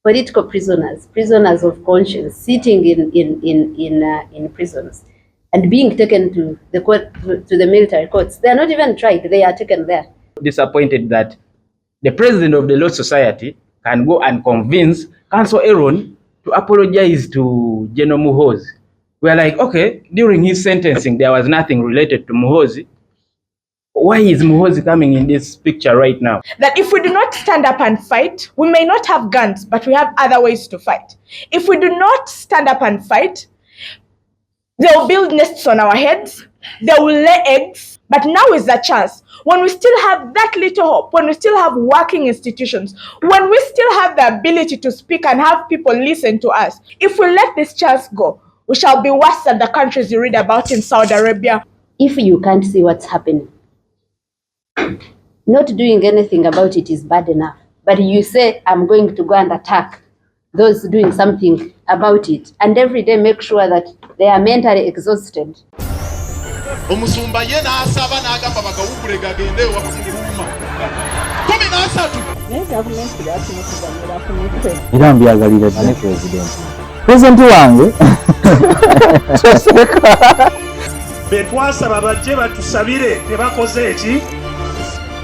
political prisoners, prisoners of conscience, sitting in prisons and being taken to the court, to the military courts. They are not even tried, they are taken there. Disappointed that the president of the Law Society can go and convince Council Aaron to apologize to General Muhoozi. We are like, okay, during his sentencing, there was nothing related to Muhoozi. Why is Muhoozi coming in this picture right now? That if we do not stand up and fight, we may not have guns, but we have other ways to fight. If we do not stand up and fight, they will build nests on our heads, they will lay eggs, but now is the chance. When we still have that little hope, when we still have working institutions, when we still have the ability to speak and have people listen to us, if we let this chance go, we shall be worse than the countries you read about in Saudi Arabia. If you can't see what's happening, not doing anything about it is bad enough. But you say, I'm going to go and attack those doing something about it, and every day make sure that they are mentally exhausted. Omusumba ye n'asaba n'agamba bagawugule gagende wakumuluma 13 era mbyagalira ddala pulezidenti wange betwasaba bajje batusabire tebakoze eki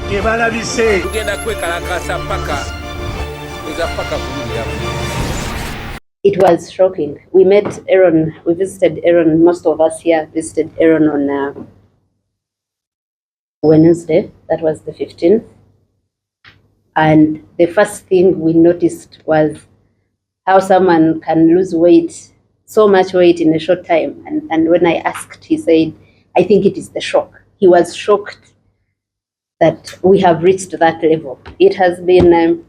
tebalabise tugenda kwekalakasa paka It was shocking. We met Aaron, we visited Aaron, most of us here visited Aaron on Wednesday, that was the 15th. And the first thing we noticed was how someone can lose weight, so much weight in a short time. And when I asked, he said, I think it is the shock. He was shocked that we have reached that level. It has been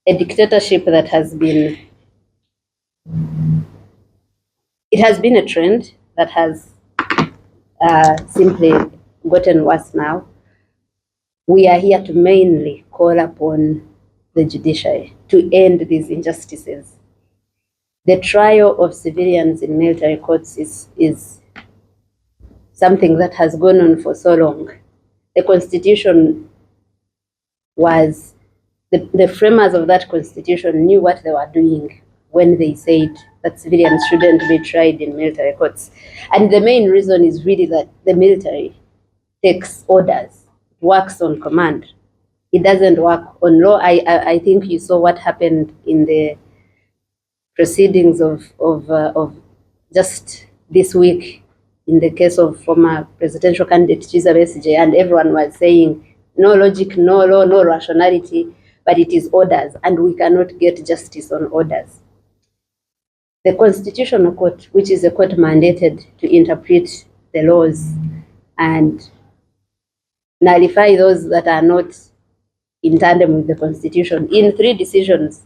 a dictatorship that has been, it has been a trend that has simply gotten worse now. We are here to mainly call upon the judiciary to end these injustices. The trial of civilians in military courts is something that has gone on for so long. The Constitution was, the framers of that Constitution knew what they were doing when they said that civilians shouldn't be tried in military courts. And the main reason is really that the military takes orders, works on command. It doesn't work on law. I think you saw what happened in the proceedings of just this week in the case of former presidential candidate Kizza Besigye, and everyone was saying no logic, no law, no rationality, but it is orders, and we cannot get justice on orders. The Constitutional Court, which is a court mandated to interpret the laws and nullify those that are not in tandem with the Constitution, in 3 decisions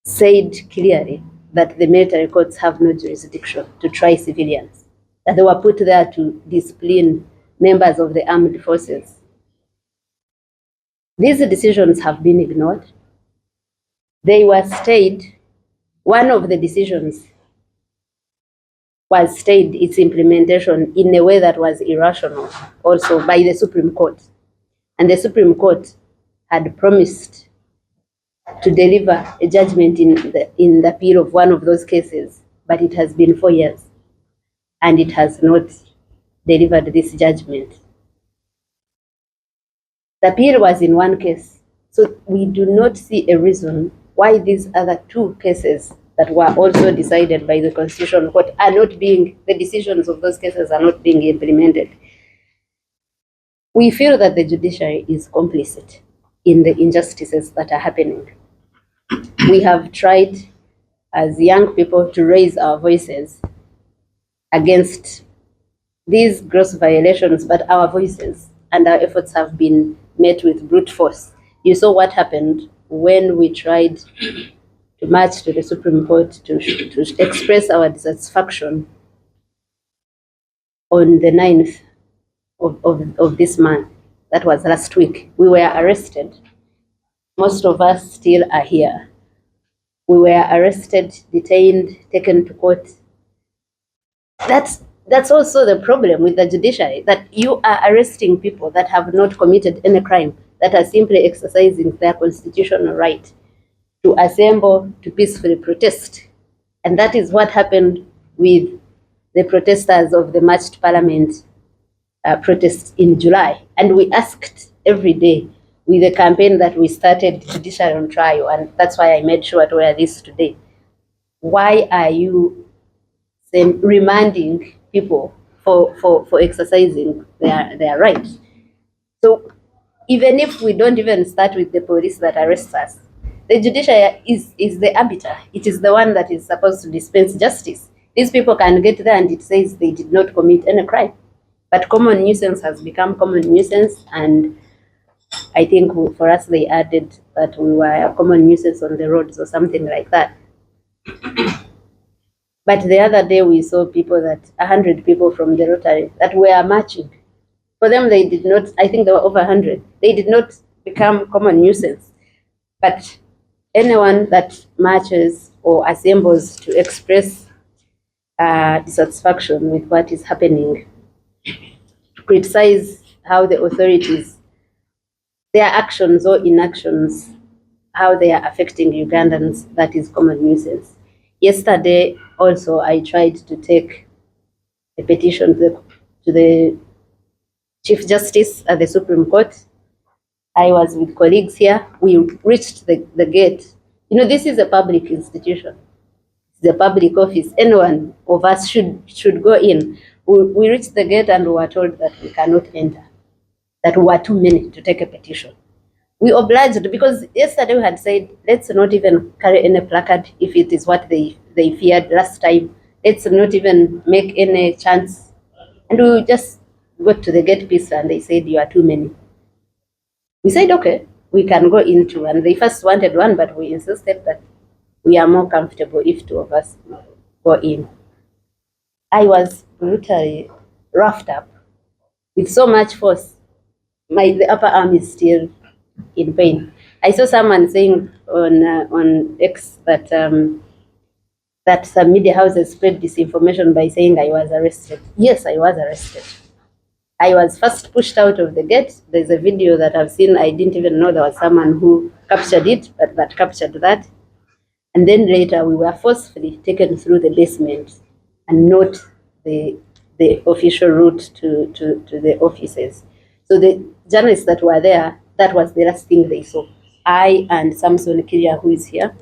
said clearly that the military courts have no jurisdiction to try civilians, that they were put there to discipline members of the armed forces. These decisions have been ignored. They were stayed. One of the decisions was stayed, its implementation, in a way that was irrational, also by the Supreme Court. And the Supreme Court had promised to deliver a judgment in the appeal of one of those cases, but it has been 4 years, and it has not delivered this judgment. The appeal was in one case, so we do not see a reason why these other 2 cases that were also decided by the Constitutional Court are not being, the decisions of those cases are not being implemented. We feel that the judiciary is complicit in the injustices that are happening. We have tried as young people to raise our voices against these gross violations, but our voices and our efforts have been met with brute force. You saw what happened when we tried to march to the Supreme Court to express our dissatisfaction on the 9th of this month. That was last week. We were arrested. Most of us still are here. We were arrested, detained, taken to court. That's also the problem with the judiciary, that you are arresting people that have not committed any crime. that are simply exercising their constitutional right to assemble, to peacefully protest. And that is what happened with the protesters of the March to Parliament protests in July. And we asked every day with the campaign that we started, Judicial on Trial, and that's why I made sure to wear this today. Why are you remanding people for exercising their rights? So even if we don't even start with the police that arrests us, the judiciary is the arbiter. It is the one that is supposed to dispense justice. These people can get there and it says they did not commit any crime. But common nuisance has become common nuisance, and I think for us they added that we were a common nuisance on the roads or something like that. But the other day we saw people 100 people from the Rotary that were marching. For them, they did not, I think there were over 100. They did not become common nuisance. But anyone that marches or assembles to express dissatisfaction with what is happening, to criticize how the authorities, their actions or inactions, how they are affecting Ugandans, that is common nuisance. Yesterday, also, I tried to take a petition to the Chief Justice at the Supreme Court. I was with colleagues here. We reached the gate. You know, this is a public institution. It's a public office. Anyone of us should go in. We reached the gate and we were told that we cannot enter, that we were too many to take a petition. We obliged, because yesterday we had said, let's not even carry any placard if it is what they feared last time. Let's not even make any chance. And we just got to the gate piece and they said, you are too many. We said, okay, we can go into, and they first wanted one, but we insisted that we are more comfortable if two of us go in. I was brutally roughed up with so much force. The upper arm is still in pain. I saw someone saying on X that that some media houses spread disinformation by saying I was arrested. Yes, I was arrested. I was first pushed out of the gate. There's a video that I've seen. I didn't even know there was someone who captured it, but that captured that. And then later we were forcefully taken through the basement and not the official route to the offices. So the journalists that were there, that was the last thing they saw. I and Samson Kiria, who is here,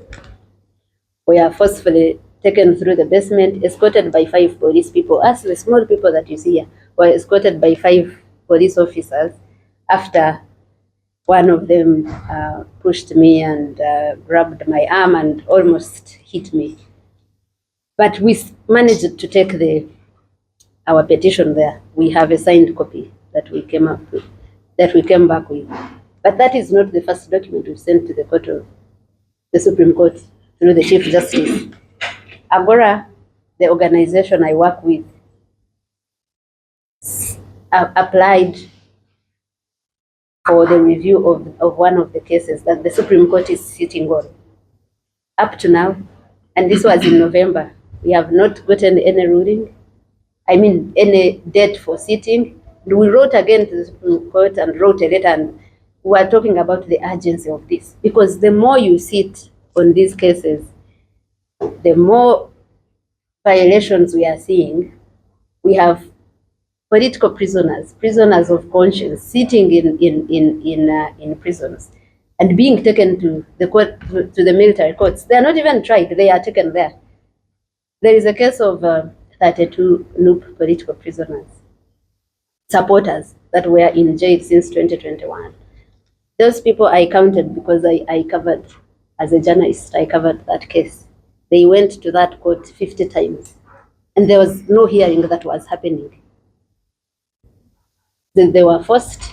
were forcefully taken through the basement, escorted by 5 police people. Us, the small people that you see here, were escorted by 5 police officers after one of them pushed me and grabbed my arm and almost hit me. But we managed to take our petition there. We have a signed copy that we came up with, that we came back with. But that is not the first document we've sent to the court of the Supreme Court through the Chief Justice. Agora, the organization I work with, applied for the review of one of the cases that the Supreme Court is sitting on. Up to now, and this was in November, we have not gotten any ruling, any date for sitting. We wrote again to the Supreme Court and wrote a letter, and we are talking about the urgency of this, because the more you sit on these cases, the more violations we are seeing. We have political prisoners, prisoners of conscience, sitting in prisons and being taken to the court, to the military courts. They are not even tried; they are taken there. There is a case of 32 NUP political prisoners, supporters that were in jail since 2021. Those people I counted because I covered, as a journalist, I covered that case. They went to that court 50 times, and there was no hearing that was happening. They were forced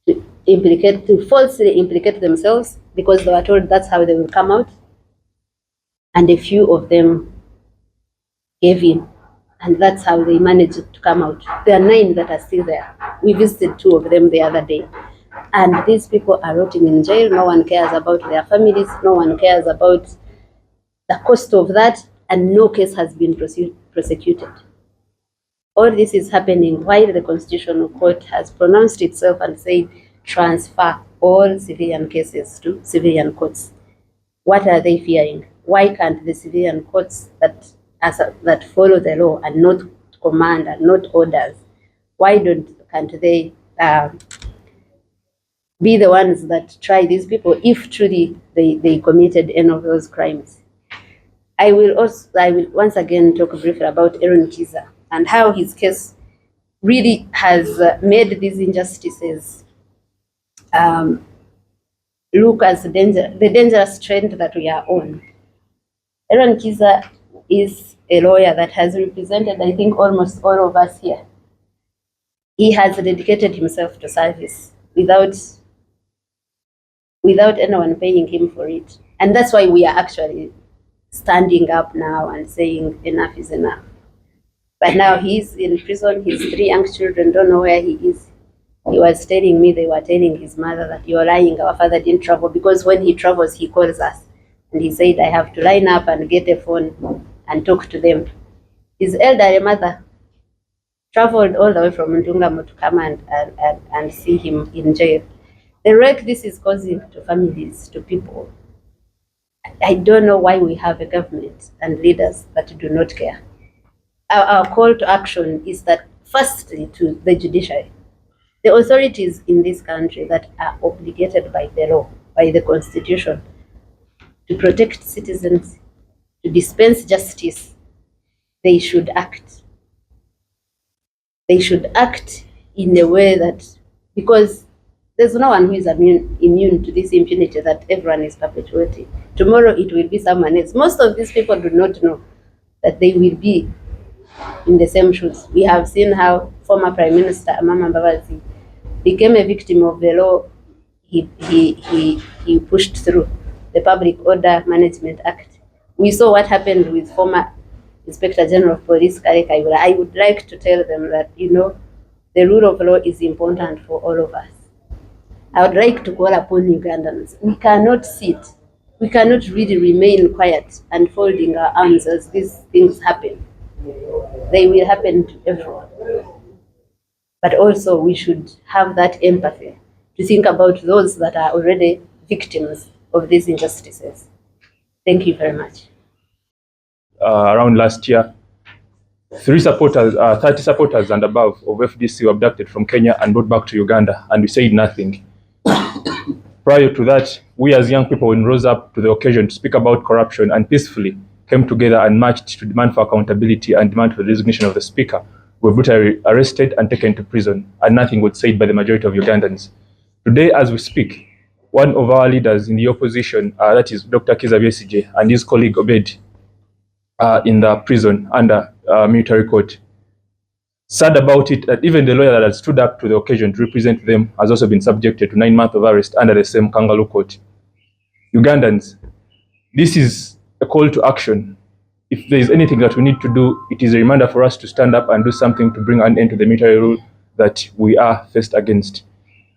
to falsely implicate themselves because they were told that's how they will come out. And a few of them gave in, and that's how they managed to come out. There are 9 that are still there. We visited 2 of them the other day. And these people are rotting in jail. No one cares about their families. No one cares about the cost of that, and no case has been prosecuted. All this is happening while the Constitutional Court has pronounced itself and said transfer all civilian cases to civilian courts. What are they fearing? Why can't the civilian courts that follow the law and not command and not orders, can't they be the ones that try these people if truly they committed any of those crimes? I will once again talk briefly about Aaron Kiza and how his case really has made these injustices look as the dangerous trend that we are on. Aaron Kiza is a lawyer that has represented, I think, almost all of us here. He has dedicated himself to service without anyone paying him for it. And that's why we are actually standing up now and saying enough is enough. But now he's in prison, his 3 young children don't know where he is. He was telling me, they were telling his mother that you're lying, our father didn't travel, because when he travels, he calls us. And he said, I have to line up and get a phone and talk to them. His elderly mother traveled all the way from Ntungamo to come and see him in jail. The wreck this is causing to families, to people. I don't know why we have a government and leaders that do not care. Our call to action is that, firstly, to the judiciary, the authorities in this country that are obligated by the law, by the constitution, to protect citizens, to dispense justice, they should act. They should act in a way that, because there's no one who is immune to this impunity that everyone is perpetuating. Tomorrow it will be someone else. Most of these people do not know that they will be in the same shoes. We have seen how former Prime Minister Amama Mbabazi became a victim of the law he pushed through, the Public Order Management Act. We saw what happened with former Inspector General of Police Kale Kayihura. I would like to tell them that, the rule of law is important for all of us. I would like to call upon Ugandans. We cannot sit. We cannot really remain quiet and folding our arms as these things happen. They will happen to everyone. But also we should have that empathy to think about those that are already victims of these injustices. Thank you very much. Around last year, 30 supporters and above of FDC were abducted from Kenya and brought back to Uganda, and we said nothing. Prior to that, we as young people rose up to the occasion to speak about corruption and peacefully came together and marched to demand for accountability and demand for the resignation of the speaker. We were brutally arrested and taken to prison, and nothing was said by the majority of Ugandans. Today, as we speak, one of our leaders in the opposition, that is Dr. Kiza Besigye, and his colleague Obed, in the prison under military court. Sad about it that even the lawyer that has stood up to the occasion to represent them has also been subjected to 9 months of arrest under the same kangaroo court. Ugandans, this is a call to action. If there is anything that we need to do, it is a reminder for us to stand up and do something to bring an end to the military rule that we are faced against.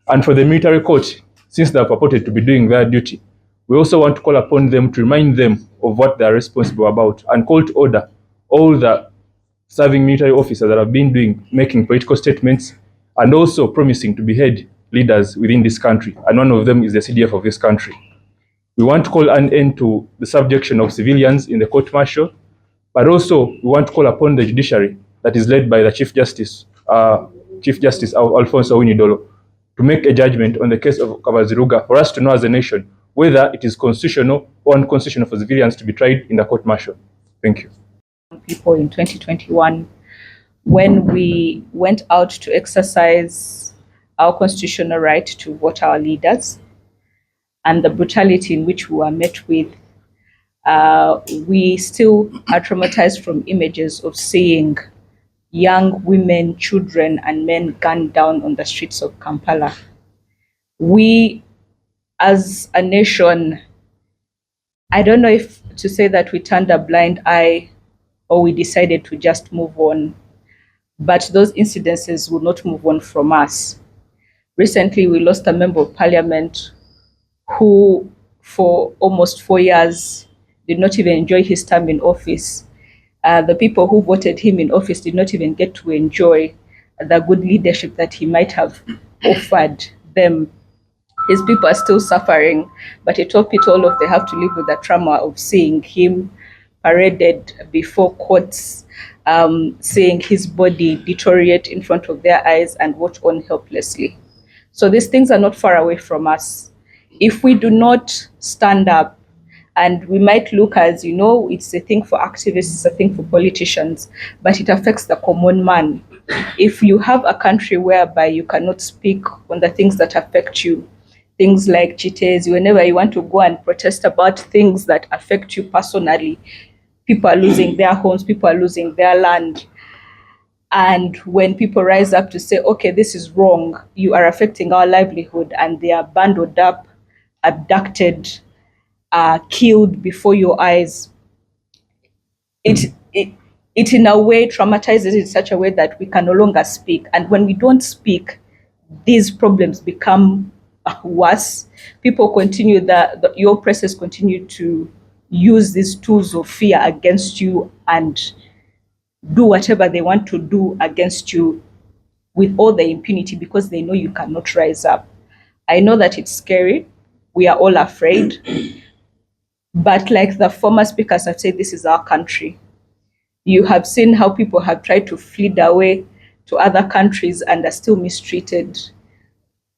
And for the military court, since they are purported to be doing their duty, we also want to call upon them to remind them of what they are responsible about and call to order all the serving military officers that have been making political statements and also promising to behead leaders within this country. And one of them is the CDF of this country. We want to call an end to the subjection of civilians in the court martial, but also we want to call upon the judiciary that is led by the Chief Justice Alfonso Winidolo, to make a judgment on the case of Kabaziruga for us to know as a nation whether it is constitutional or unconstitutional for civilians to be tried in the court martial. Thank you. People in 2021, when we went out to exercise our constitutional right to vote our leaders, and the brutality in which we were met with, we still are traumatized from images of seeing young women, children, and men gunned down on the streets of Kampala. We, as a nation, I don't know if to say that we turned a blind eye or we decided to just move on, but those incidences will not move on from us. Recently, we lost a member of parliament who, for almost 4 years, did not even enjoy his term in office. The people who voted him in office did not even get to enjoy the good leadership that he might have offered them His people are still suffering, but he told all of they have to live with the trauma of seeing him paraded before courts, seeing his body deteriorate in front of their eyes and watch on helplessly. So these things are not far away from us. If we do not stand up, and we might look as, it's a thing for activists, it's a thing for politicians, but it affects the common man. If you have a country whereby you cannot speak on the things that affect you, things like chites, whenever you want to go and protest about things that affect you personally, people are losing their homes, people are losing their land. And when people rise up to say, okay, this is wrong, you are affecting our livelihood, and they are bundled up, abducted, killed before your eyes, it in a way traumatizes in such a way that we can no longer speak. And when we don't speak, these problems become worse. People continue, your oppressors continue to use these tools of fear against you and do whatever they want to do against you with all the impunity, because they know you cannot rise up. I know that it's scary. We are all afraid. But like the former speakers have said, this is our country. You have seen how people have tried to flee away to other countries and are still mistreated,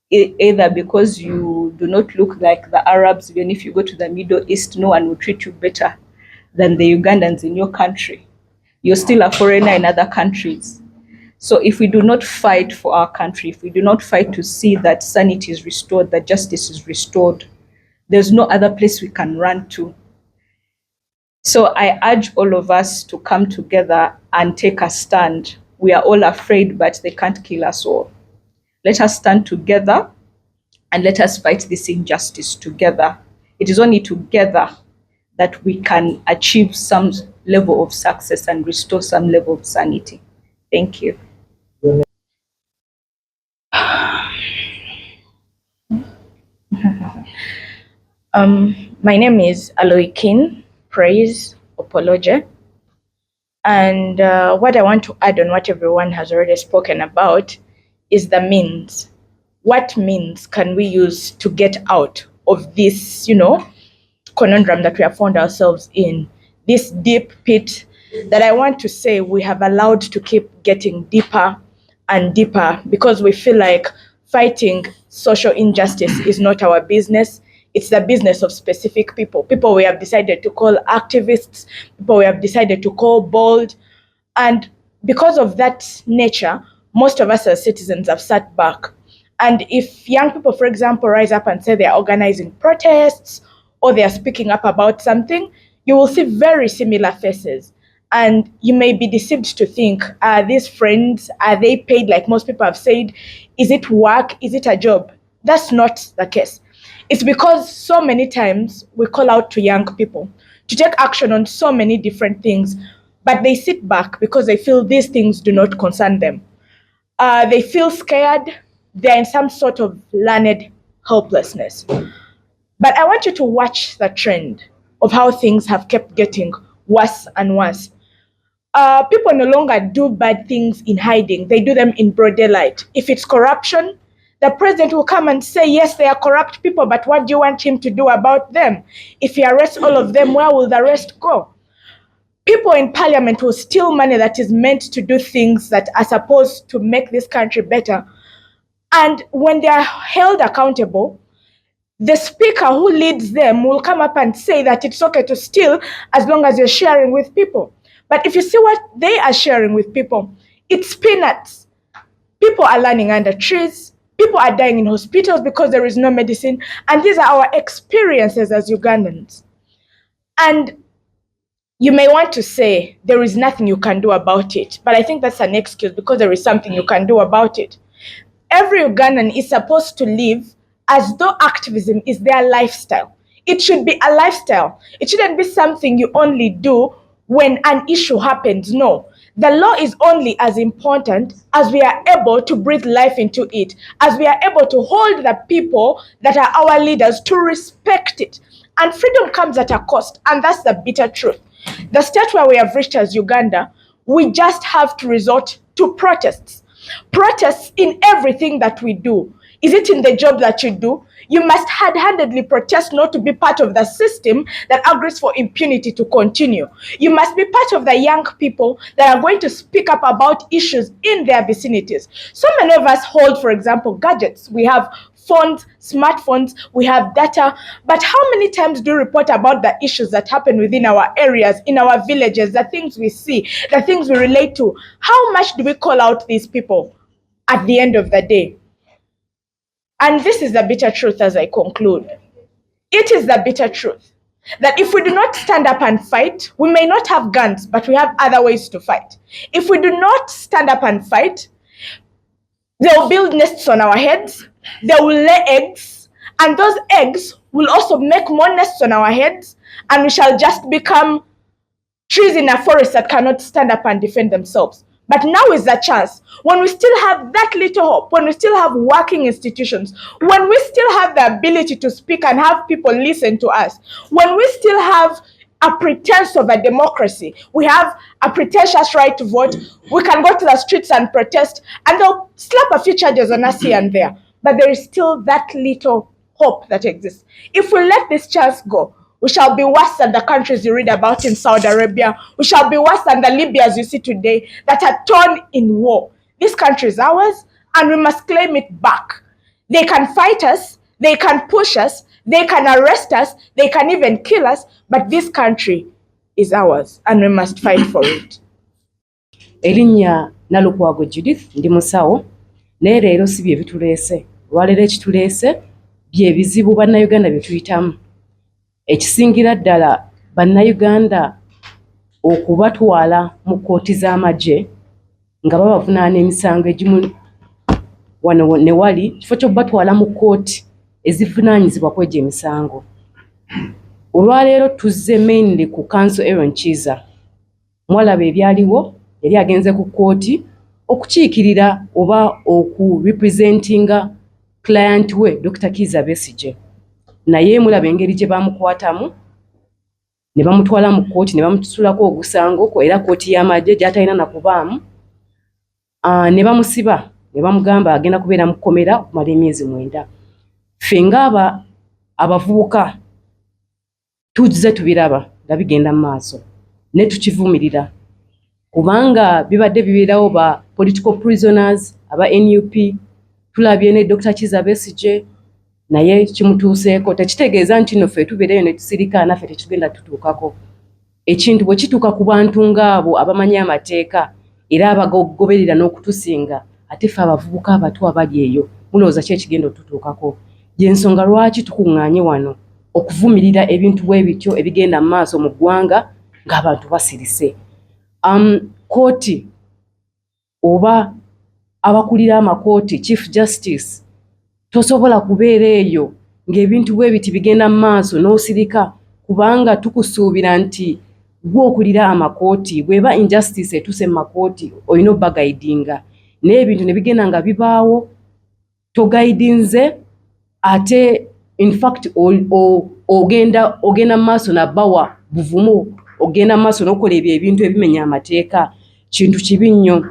either because you do not look like the Arabs. Even if you go to the Middle East, no one will treat you better than the Ugandans in your country. You're still a foreigner in other countries. So if we do not fight for our country, if we do not fight to see that sanity is restored, that justice is restored, there's no other place we can run to. So I urge all of us to come together and take a stand. We are all afraid, but they can't kill us all. Let us stand together and let us fight this injustice together. It is only together that we can achieve some level of success and restore some level of sanity. Thank you. My name is Aloikin Praise Opoloje. And what I want to add on what everyone has already spoken about is the means. What means can we use to get out of this, conundrum that we have found ourselves in, this deep pit that I want to say we have allowed to keep getting deeper and deeper because we feel like fighting social injustice is not our business. It's the business of specific people. People we have decided to call activists, people we have decided to call bold. And because of that nature, most of us as citizens have sat back. And if young people, for example, rise up and say they're organizing protests or they're speaking up about something, you will see very similar faces. And you may be deceived to think, are these friends, are they paid like most people have said? Is it work? Is it a job? That's not the case. It's because so many times we call out to young people to take action on so many different things, but they sit back because they feel these things do not concern them. They feel scared. They're in some sort of learned helplessness. But I want you to watch the trend of how things have kept getting worse and worse. People no longer do bad things in hiding. They do them in broad daylight. If it's corruption, the president will come and say, yes, they are corrupt people, but what do you want him to do about them? If he arrests all of them, where will the rest go? People in parliament will steal money that is meant to do things that are supposed to make this country better. And when they are held accountable, the speaker who leads them will come up and say that it's okay to steal as long as you're sharing with people. But if you see what they are sharing with people, it's peanuts. People are lying under trees. People are dying in hospitals because there is no medicine. And these are our experiences as Ugandans. And you may want to say there is nothing you can do about it. But I think that's an excuse because there is something you can do about it. Every Ugandan is supposed to live as though activism is their lifestyle. It should be a lifestyle. It shouldn't be something you only do when an issue happens. No. The law is only as important as we are able to breathe life into it, as we are able to hold the people that are our leaders to respect it. And freedom comes at a cost, and that's the bitter truth. The state where we have reached as Uganda, we just have to resort to protests. Protests in everything that we do. Is it in the job that you do? You must hard-handedly protest not to be part of the system that agrees for impunity to continue. You must be part of the young people that are going to speak up about issues in their vicinities. So many of us hold, for example, gadgets. We have phones, smartphones, we have data, but how many times do we report about the issues that happen within our areas, in our villages, the things we see, the things we relate to? How much do we call out these people at the end of the day? And this is the bitter truth as I conclude. It is the bitter truth that if we do not stand up and fight, we may not have guns, but we have other ways to fight. If we do not stand up and fight, they will build nests on our heads, they will lay eggs, and those eggs will also make more nests on our heads, and we shall just become trees in a forest that cannot stand up and defend themselves. But now is the chance, when we still have that little hope, when we still have working institutions, when we still have the ability to speak and have people listen to us, when we still have a pretense of a democracy, we have a pretentious right to vote, we can go to the streets and protest, and they'll slap a few charges on us here and there. But there is still that little hope that exists. If we let this chance go, we shall be worse than the countries you read about in Saudi Arabia. We shall be worse than the Libyas you see today that are torn in war. This country is ours, and we must claim it back. They can fight us, they can push us, they can arrest us, they can even kill us, but this country is ours, and we must fight for it. Erinnya Nalukwago Judith ndi musawo naye leero si bye bituleese. Olwaleero ekituleese bye bizibu bannayuganda bye tuyitamu. Ekisingira ddala bannayuganda okubatwala mu kkooti z'amagye nga babavunaana emisango egimu wano ne wali, kifo ky'okubatwala mu kkooti ezivunaanyizibwa kw'egyo emisango. Olwaleero tuzze mainly ku Counsel Aaron Kiiza. Mwalaba ebyaliwo, yali agenze ku kkooti okukiikirira oba okurepresentinga client we Dr. Kizza Besigye. Naye mulaba engeri gye bamukwatamu ne bamutwala mu kkooti ne bamutusulako ogusango ko era kkooti y'amagye gy'atalina na kubaamu, ne bamusiba ne bamugamba agenda kubeera mu kkomera okumala emyezi 9. Ffe ng'aba abavubuka tuzze tubiraba nga bigenda mu maaso ne tukivumirira kubanga bibadde bibeerawo ba political prisoners aba NUP, tulabye ne Dr. Kizza Besigye naye kimutuuseeko. Tekitegeeza nti nno ffe tubeereyo ne tusirika naffe tekigenda tutuukako. Ekintu bwe kituuka ku bantu ng'abo abamanyi amateeka era abagoberera n'okutusinga, ate ffe abavubuka abato abali eyo mulowooza ki ekigenda otutuukako? Y'ensonga lwaki tukuŋŋaanye wano okuvumirira ebintu bwe bityo ebigenda mu maaso mu ggwanga ng'abantu basirise. Kooti oba abakulira amakooti, Chief Justice, tosobola kubeera eyo ng'ebintu bwe biti bigenda mu maaso n'osirika kubanga tukusuubira nti gwe okulira amakooti bw'eba injustice etuuse mu makooti olina obbagaidinga naye ebintu ne bigenda nga bibaawo togaidinze ate in fact ogenda mu maaso nabbawa buvumu, ogenda mu maaso n'okola ebyo ebintu ebimenya amateeka. Kintu kibi nnyo.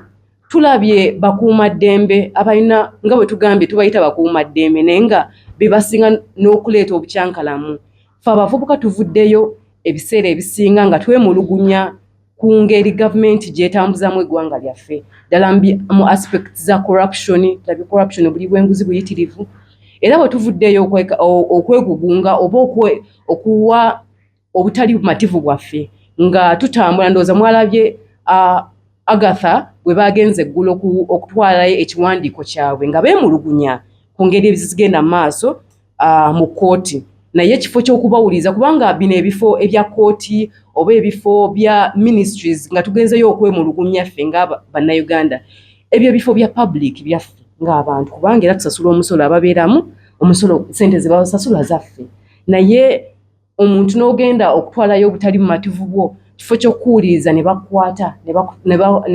Tulabye bakuumaddembe abalina nga bwe tugambye tubayita bakuumaddembe naye nga bebasinga n'okuleeta obukyankalamu. Ffe abavubuka tuvuddeyo ebiseera ebisinga nga twemulugunya ku ngeri gavumenti gy'etambuzamu eggwanga lyaffe ddala mu aspect za corruption. Tulabye corruption buli bw'enguzi buyitirivu era bwe tuvuddeyo okwegugunga oba okuwa obutali bumativu bwaffe nga tutambula. Ndowooza mwalabye Agatha bwe bagenze eggulo okutwalayo ekiwandiiko kyabwe nga beemulugunya ku ngeri ezigenda mu maaso mu kkooti, naye ekifo ky'okubawuliza kubanga bino ebifo ebya kkooti oba ebifo bya ministries nga tugenzeyo okwemulugunya ffe nga bannayuganda, ebyo ebifo bya public byaffe ng'abantu kubanga era tusasula omusolo ababeeramu, omusolo sente ze babasasula zaffe, naye omuntu n'ogenda okutwalayo obutali bumativu bwo kifo ky'okuwuliriza ne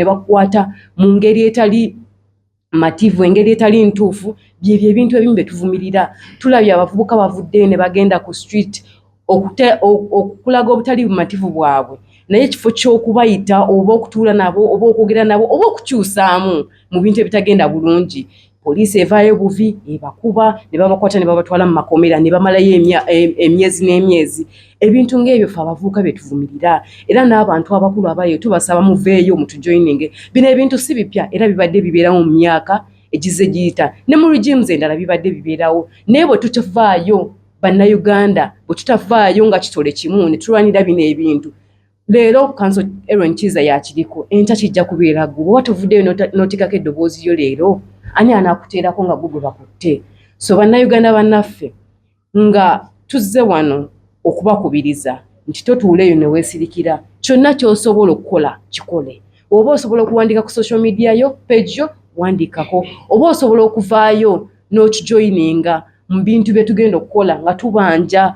bakwata mu ngeri etali mativu, engeri etali ntuufu. Byebyo ebintu ebimu bye tuvumirira. Tulabye abavubuka bavuddeyo ne bagenda ku street okulaga obutali bumativu bwabwe, naye ekifo ky'okubayita oba okutuula nabo oba okwogera nabo oba okukyusaamu mu bintu ebitagenda bulungi, poliisi evaayo buvi ebakuba ne babakwata ne babatwala mu makomera ne bamalayo emyezi n'emyezi. Ebintu ng'ebyo ffe abavubuka bye tuvumirira era n'abantu abakulu abayo tubasaba muveeyo mutujoyininge. Bino ebintu si bipya era bibadde bibeerawo mu myaka egize giyita ne mu regimes endala bibadde bibeerawo, naye bwe tutavaayo bannayuganda, bwe tutavaayo nga kitole kimu ne tulwanira bino ebintu, leero kanso Aaron Kiza yakiriko, enkya kijja kubeera gwe. Bwe watuvuddeyo n'otikako eddoboozi yo leero, ani anaakuteerako nga gwe bakutte? So bannayuganda bannaffe nga tuzze wano okubakubiriza nti totuuleeyo ne weesirikira, kyonna ky'osobola okukola kikole. Oba osobola okuwandiika ku social media yo, page yo, wandiikako. Oba osobola okuvaayo n'okijoyininga mu bintu bye tugenda okukola nga tubanja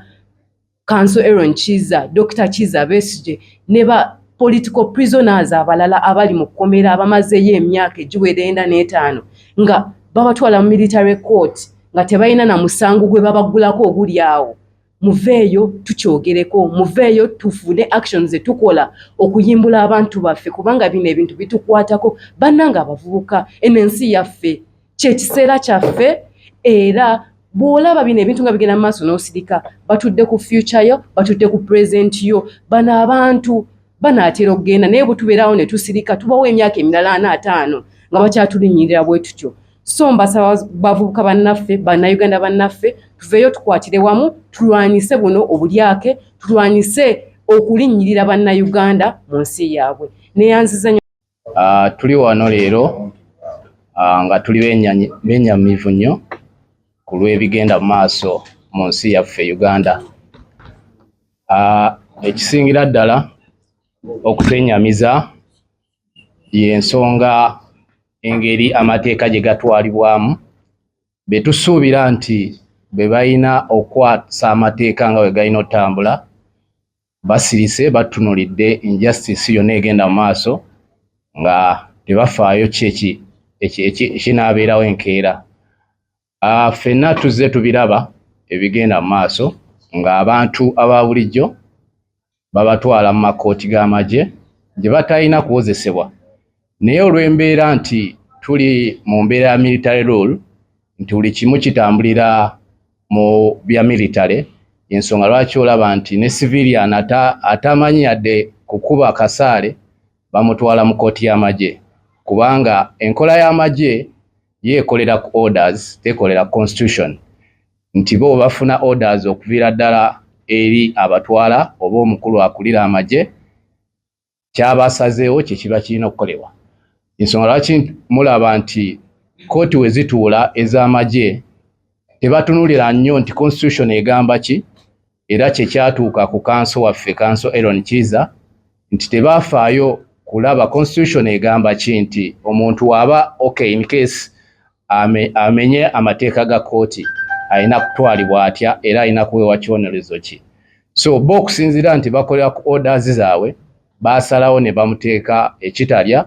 Council Aaron Kiza, Dr. Kiza Besigye ne ba political prisoners abalala abali mu kkomera abamazeeyo emyaka egiwera 45 nga babatwala mu military court nga tebalina na musango gwe babagulako oguli awo. Muveeyo tukyogereko, muveeyo tufune actions zetukola okuyimbula abantu baffe kubanga bino ebintu bitukwatako. Bannanga abavubuka, eno ensi yaffe, kyekiseera kyaffe era bw'olaba bino ebintu nga bigenda mu maaso n'osirika, batudde ku future yo, batudde ku present yo. Bano abantu banaatera okugenda naye bwe tubeerawo ne tusirika tubawo emyaka emirala 45 nga bakyatulinnyirira bwe tutyo. So mbasaba bavubuka bannaffe, bannayuganda bannaffe, tuveeyo tukwatire wamu, tulwanyise buno obulyake, tulwanyise okulinnyirira bannayuganda mu nsi yaabwe. Neyanziza nnyo. Tuli wano leero nga tuli bennyamivu nnyo ku lw'ebigenda mu maaso mu nsi yaffe Uganda. Ekisingira ddala okutwenyamiza y'ensonga engeri amateeka gye gatwalibwamu, be tusuubira nti be balina okwasa amateeka nga bwe galina otambula, basirise batunulidde injustice yonna egenda mu maaso nga tebafaayo ki ekinaabeerawo enkeera. Ffenna tuzze tubiraba ebigenda mu maaso ng'abantu aba bulijjo babatwala mu makooti g'amagye gye batalina kuwozesebwa. Naye olw'embeera nti tuli mu mbeera ya military rule, nti buli kimu kitambulira mu bya military, ensonga lwaki olaba nti ne civilian atamanyi yadde kukuba kasaale bamutwala mu kooti y'amagye, kubanga enkola y'amagye yeekolera ku orders, tekolera constitution, nti bo bafuna orders okuviira ddala eri abatwala oba omukulu akulira amagye, kyabasazeewo kye kiba kirina okukolebwa. Ensonga lwaki mulaba nti kooti we zituula ez'amagye tebatunulira nnyo nti constitution egamba ki, era kye kyatuuka ku kanso waffe, Council Aaron Kiza, nti tebafaayo kulaba constitution egamba ki, nti omuntu waba okay in case amenye amateeka ga kooti alina kutwalibwa atya era alina kuweebwa kibonerezo ki. So bo okusinziira nti bakolera ku orders zaabwe baasalawo ne bamuteeka ekitalya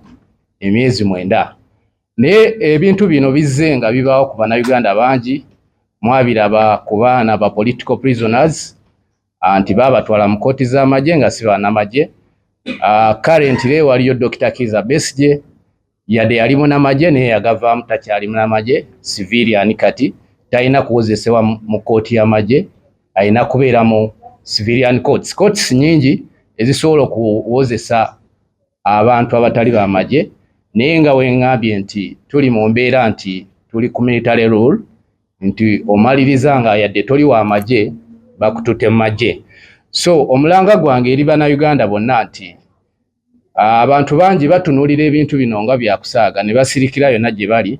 emyezi 9. Naye ebintu bino bizze nga bibaawo ku bannayuganda bangi, mwabiraba ku baana ba political prisoners nti babatwala mu kooti z'amagye nga si bannamagye. Currently waliyo Dr. Kiza Besigye yadde yali munnamagye naye yagavaamu takyali munnamagye, civilian kati talina kuwozesebwa mu kooti y'amagye, alina kubeera mu civilian courts. Courts nyingi ezisobola okuwozesa abantu abatali b'amagye, naye nga weŋŋambye nti tuli mu mbeera nti tuli ku military rule, nti omaliriza nga yadde toli w'amagye bakututte mu magye. So omulanga gwange eri bannayuganda bonna nti abantu bangi batunuulira ebintu bino nga byakusaaga ne basirikira yonna gye bali.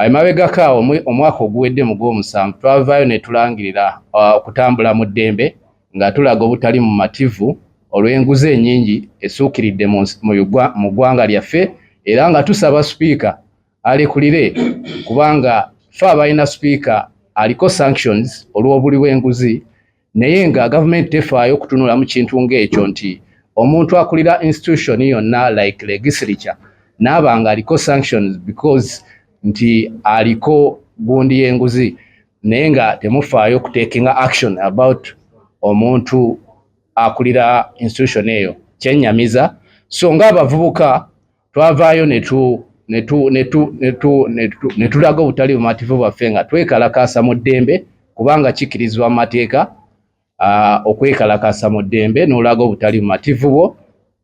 Emabegako awo omwaka oguwedde mu Gw'omusanvu twavaayo ne tulangirira okutambula mu ddembe nga tulaga obutali mu mativu olw'enguzi ennyingi esuukiridde mu ggwanga lyaffe, era nga tusaba sipiika alekulire kubanga ffe abalina sipiika aliko sanctions olw'obuli bw'enguzi, naye nga gavumenti tefaayo kutunula mu kintu ng'ekyo nti omuntu akulira institution yonna like legislature naaba nga aliko sanctions because nti aliko gundi y'enguzi, naye nga temufaayo kutekinga action about omuntu akulira institution eyo. Kyennyamiza. So ng'abavubuka twavaayo netulaga obutali bumativu bwaffe nga twekalakasa mu ddembe kubanga kikirizibwa mu mateeka okwekalakasa mu ddembe n'olaga obutali bumativu bwo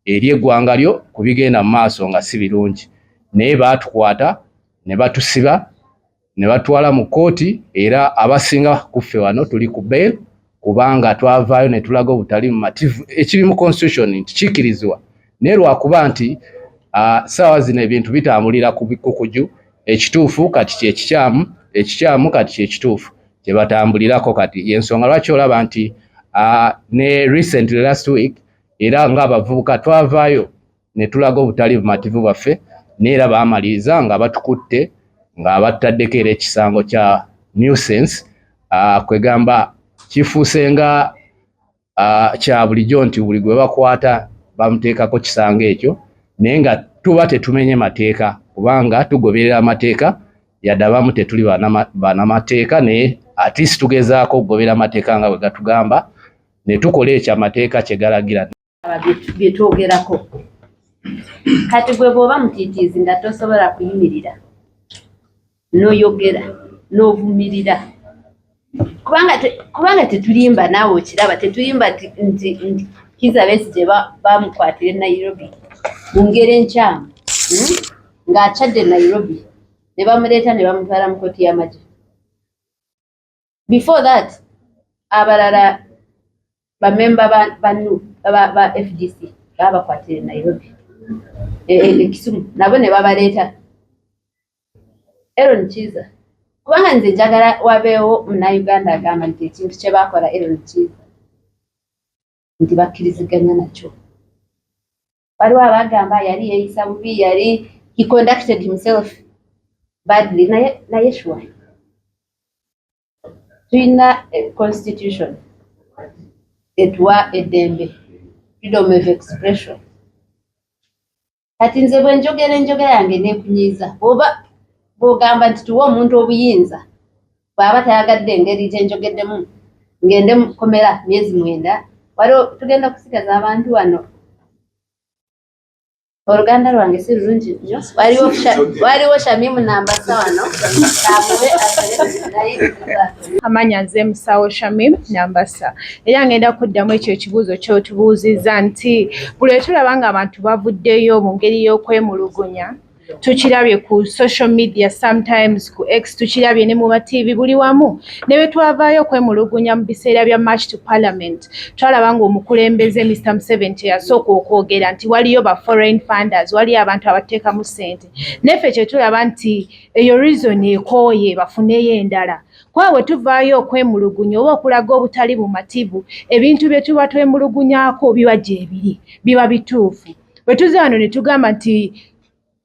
eri eggwanga lyo kubigenda mu maaso nga si birungi. Naye baatukwata ne batusiba ne batwala mu kkooti, era abasinga kuffe wano tuli ku bail kubanga twavaayo ne tulaga obutali bumativu ekiri mu constitution nti kikirizibwa. Naye lwakuba nti ssaawa zino ebintu bitambulira ku bikukuju, ekituufu kati kyekikyamu, ekikyamu kati kyekituufu kye batambulirako. Kati yensonga lwaki olaba nti ne recently last week era ng'abavubuka twavaayo ne tulaga obutali bumativu bwaffe, neera baamaliriza nga batukutte nga bataddeko era ekisango kya nuisance, kwegamba kifuuse nga kya bulijjo nti buli gwe bakwata bamuteekako kisango ekyo, naye nga tuba tetumenye mateeka kubanga tugoberera amateeka, yadde abamu tetuli banamateeka, naye at least tugezaako okugobera amateeka nga bwe gatugamba ne tukola ekyo amateeka kye galagira. Bye twogerako kati gwe bw'oba mutiitiizi nga tosobola kuyimirira n'oyogera n'ovumirira kubanga tetulimba naawe okiraba, tetulimba nti Kizza Besigye bamukwatira e Nairobi mu ngeri enkyamu ng'akyadde Nairobi ne bamuleeta ne bamutwala mu kkooti y'amagye. Before that abalala bamemba ba FDC babakwatira e Nairobi e Kisumu nabo ne babaleeta. Aaron Kizza kubanga nze njagala wabeewo Munnayuganda agamba nti ekintu kye baakola Aaron Kizza nti bakkiriziganya nakyo. Waliwo abagamba yali yeeyisa bubi, yali he conducted himself badly, naye sure tulina constitution etuwa eddembe, freedom of expression. Kati nze bwe njogera enjogera yange neekunyiiza, bw'ogamba nti tuwa omuntu obuyinza bw'aba tayagadde engeri gye njogeddemu ngende mukomera myezi 9, waliwo tugenda kusigaza abantu wano. Oluganda lwange si lulungi nnyo. Waliwo Shamimu Nambassa wano kamuwe naye amanya nze musawo Shamim Nambassa, era ngenda kuddamu ekyo ekibuuzo ky'otubuuzizza nti buli lwe tulaba nga abantu bavuddeyo mu ngeri y'okwemulugunya, tukirabye ku social media, sometimes ku X, tukirabye ne mu TV, buli wamu. Ne bwe twavaayo okwemulugunya mu biseera bya March to Parliament, twalaba ng'omukulembeze Mr. Museveni yasooka okwogera nti waliyo ba foreign funders, waliyo abantu abateekamu ssente. Neffe kye tulaba nti eyo reason ekooye bafuneyo endala. Kwa bwe tuvaayo okwemulugunya oba okulaga obutali bumativu, ebintu bye tuba twemulugunyaako biba gyebiri, biba bituufu. Bwe tuze wano ne tugamba nti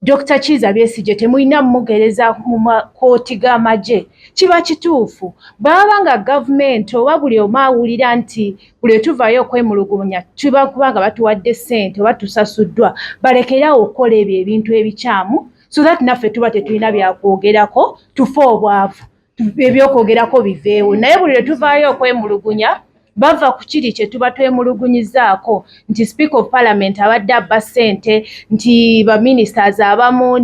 Dr. Kizza Besigye temulina mmugereza mu makooti g'amagye, kiba kituufu. Bw'aba nga gavumenti oba buli omu awulira nti buli tuvaayo okwemulugunya tuba kubanga batuwadde ssente oba tusasuddwa, balekerawo okukola ebyo ebintu ebikyamu, so that naffe tuba tetulina byakwogerako, tufe obwavu, ebyokwogerako biveewo. Naye buli lwe tuvaayo okwemulugunya bava ku kiri kye tuba twemulugunyizaako, nti Speaker of Parliament abadde abba ssente, nti ba ministers abamu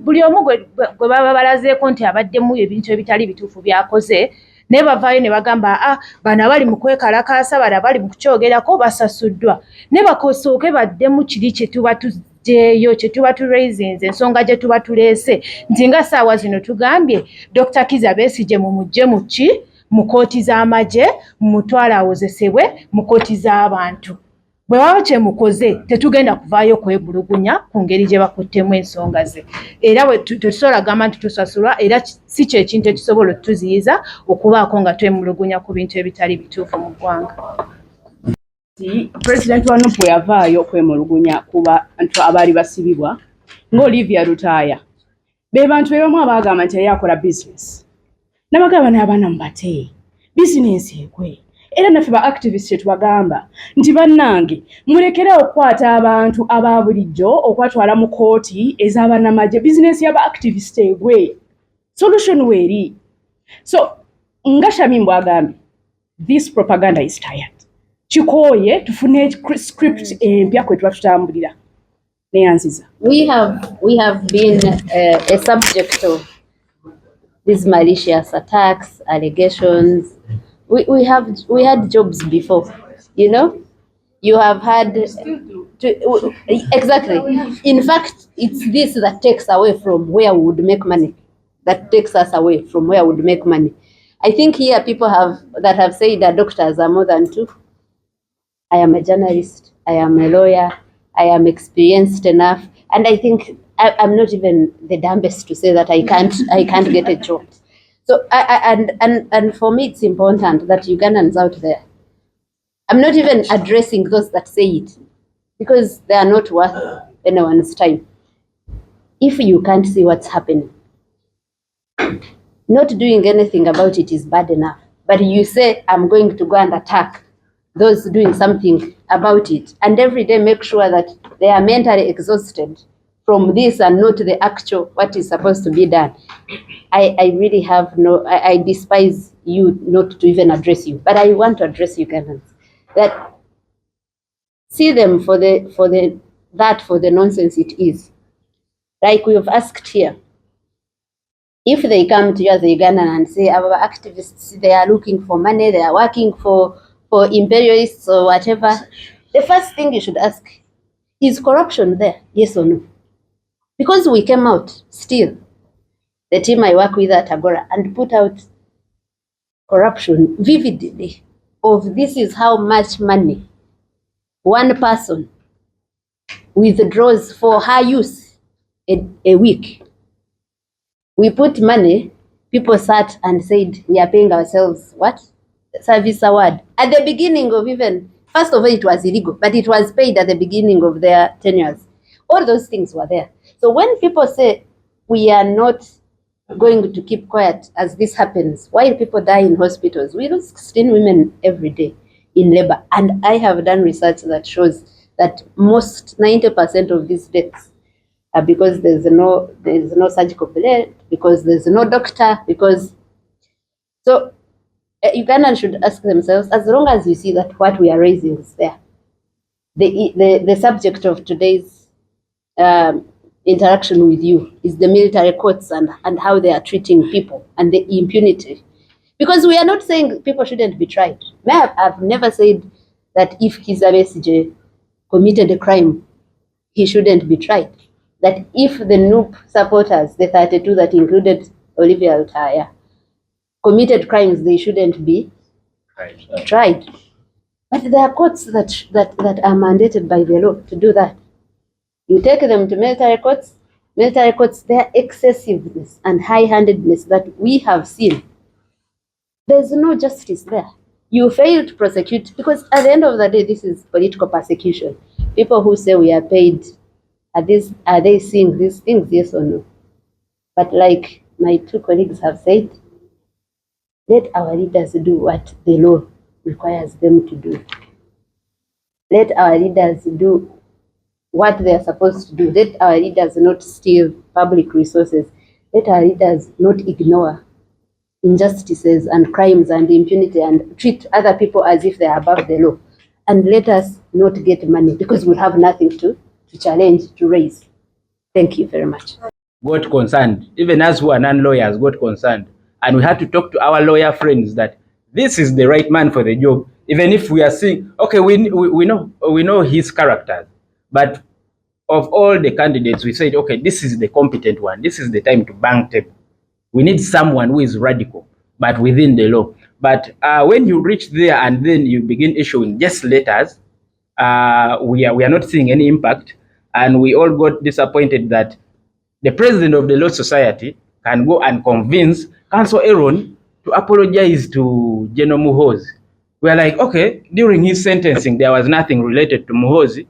buli omu gwe baba balazeeko nti abaddemu ebintu ebitali bituufu byakoze, naye bavaayo ne bagamba bano abali mu kwekalakaasa, bano abali mu kukyogerako basasuddwa. Ne bakosooke baddemu kiri kye tuba tuggyeyo, kye tuba turaisinze, ensonga gye tuba tuleese, nti nga ssaawa zino tugambye Dr. Kizza Besigye mumugye mu ki mu kooti z'amagye, mumutwale awozesebwe mu kooti z'abantu. Bwe baba kyemukoze tetugenda kuvaayo kwebulugunya ku ngeri gye bakuttemu ensonga ze. Era tetusobola gamba nti tusasulwa, era si kyekintu ekisobola otuziyiza okubaako nga twemulugunya ku bintu ebitali bituufu mu ggwanga. Pulezidenti wa Nuupu yavaayo okwemulugunya ku bantu abaali basibibwa ng'Olivia Lutaaya. Be bantu bebamu abaagamba nti yali akola bizinesi. Nabagamba n'abaana mubate bizinesi ekwe. Era naffe ba activist tubagamba nti bannange mulekera okukwata abantu aba bulijjo okwatwala mu kooti ez'abannamagye, bizinesi y'aba activist egwe. Solution weeri. So nga Shamim bw'agambye, this propaganda is tired. Kikooye tufune script empya kwe tuba tutambulira. We have been a subject of these malicious attacks, allegations. We had jobs before, you know. You have had exactly. In fact, it's this that takes away from where we would make money. That takes us away from where we would make money. I think here people have said that doctors are more than two. I am a journalist. I am a lawyer. I am experienced enough, and I think I'm not even the dumbest to say that I can't get a job. So and for me, it's important that Ugandans out there. I'm not even addressing those that say it, because they are not worth anyone's time. If you can't see what's happening, not doing anything about it is bad enough. But you say, I'm going to go and attack those doing something about it, and every day make sure that they are mentally exhausted from this and not the actual what is supposed to be done. I really have I despise you not to even address you, but I want to address Ugandans. That see them for the nonsense it is. Like we have asked here, if they come to you as a Ugandan and say our activists, they are looking for money, they are working for imperialists or whatever, the first thing you should ask, is corruption there, yes or no? Because we came out still, the team I work with at Agora, and put out corruption vividly of this is how much money one person withdraws for her use a week. We put money, people sat and said, we are paying ourselves what? Service award. At the beginning of first of all, it was illegal, but it was paid at the beginning of their tenures. All those things were there. So when people say, we are not going to keep quiet as this happens, while people die in hospitals, we lose 16 women every day in labor. And I have done research that shows that 90% of these deaths are because there is no surgical blade, because there's no doctor, so Ugandans should ask themselves, as long as you see that what we are raising is there. The subject of today's interaction with you is the military courts and how they are treating people and the impunity. Because we are not saying people shouldn't be tried. I've never said that if Kizza Besigye committed a crime, he shouldn't be tried. That if the NUP supporters, the 32 that included Olivia Altaya, committed crimes, they shouldn't be tried. But there are courts that are mandated by the law to do that. You take them to military courts, their excessiveness and high-handedness that we have seen, there's no justice there. You fail to prosecute, because at the end of the day, this is political persecution. People who say we are paid, are they seeing these things, yes or no? But like my two colleagues have said, let our leaders do what the law requires them to do. Let our leaders do what they are supposed to do. Let our leaders not steal public resources. Let our leaders not ignore injustices and crimes and impunity and treat other people as if they are above the law. And let us not get money, because we have nothing to challenge, to raise. Thank you very much. Got concerned, even us who are non-lawyers got concerned. And we had to talk to our lawyer friends that this is the right man for the job. Even if we are seeing, okay, we know his characters, but of all the candidates, we said, okay, this is the competent one. This is the time to bang tape. We need someone who is radical, but within the law. But when you reach there and then you begin issuing just letters, we are not seeing any impact. And we all got disappointed that the president of the Law Society can go and convince Council Aaron to apologize to General Muhoozi. We are like, okay, during his sentencing, there was nothing related to Muhoozi.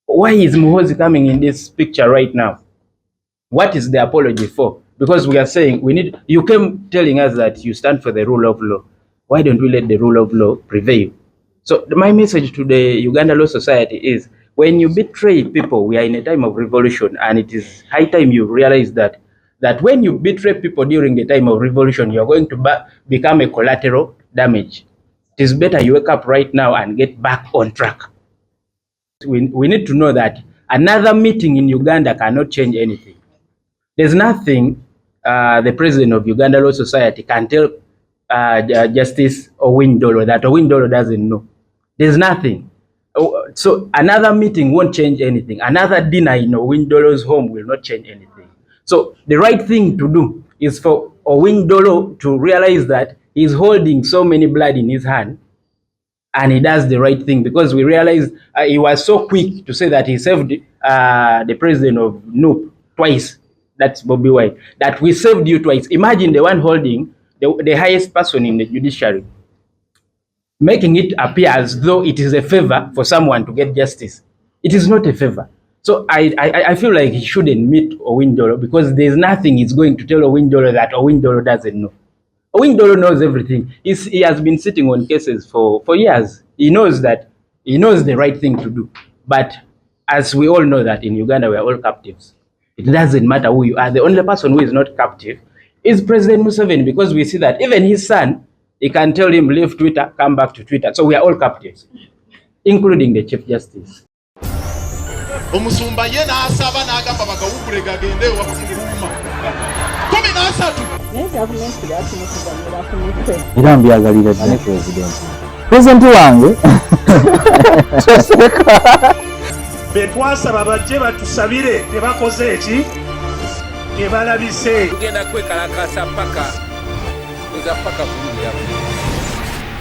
Why is Muhoozi coming in this picture right now? What is the apology for? Because we are saying you came telling us that you stand for the rule of law. Why don't we let the rule of law prevail? So my message to the Uganda Law Society is, when you betray people, we are in a time of revolution, and it is high time you realize that when you betray people during the time of revolution, you are going to become a collateral damage. It is better you wake up right now and get back on track. We need to know that Another meeting in Uganda cannot change anything. There's nothing the president of Uganda Law Society can tell Justice Owindolo that Owindolo doesn't know. There's nothing. So another meeting won't change anything. Another dinner in Owindolo's home will not change anything. So the right thing to do is for Owindolo to realize that he's holding so many blood in his hand, and he does the right thing, because we realized he was so quick to say that he saved the president of NUP twice. That's Bobby Wine. That we saved you twice. Imagine the one holding the highest person in the judiciary, making it appear as though it is a favor for someone to get justice. It is not a favor. So I feel like he shouldn't meet Owindolo, because there's nothing he's going to tell Owindolo that Owindolo doesn't know. Owindolo knows everything. He has been sitting on cases for years. He knows the right thing to do. But as we all know that in Uganda we are all captives. It doesn't matter who you are. The only person who is not captive is President Museveni, because we see that even his son, he can tell him, leave Twitter, come back to Twitter. So we are all captives, including the Chief Justice. Omusumba ye n'asaba n'agamba bagawugule gagende wakumuluma 13 era mbyagalira ne president wange betwasaba bajje batusabire tebakoze eki tebalabise tugenda kwekalakasa paka bulungi.